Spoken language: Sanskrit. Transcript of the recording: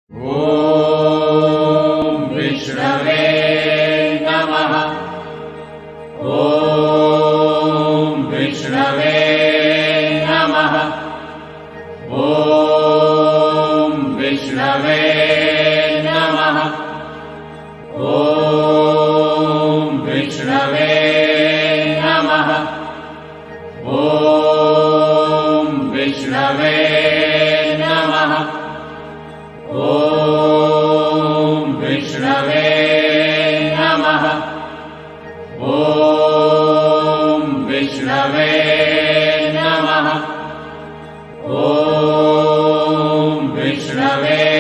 ॐ विष्णवे नमः। ॐ विष्णवे नमः। ॐ विष्णवे नमः। ॐ विष्णवे नमः। ॐ विष्णवे नमः। ॐ विष्णवे नमः। ॐ विष्णवे नमः। ॐ विष्णवे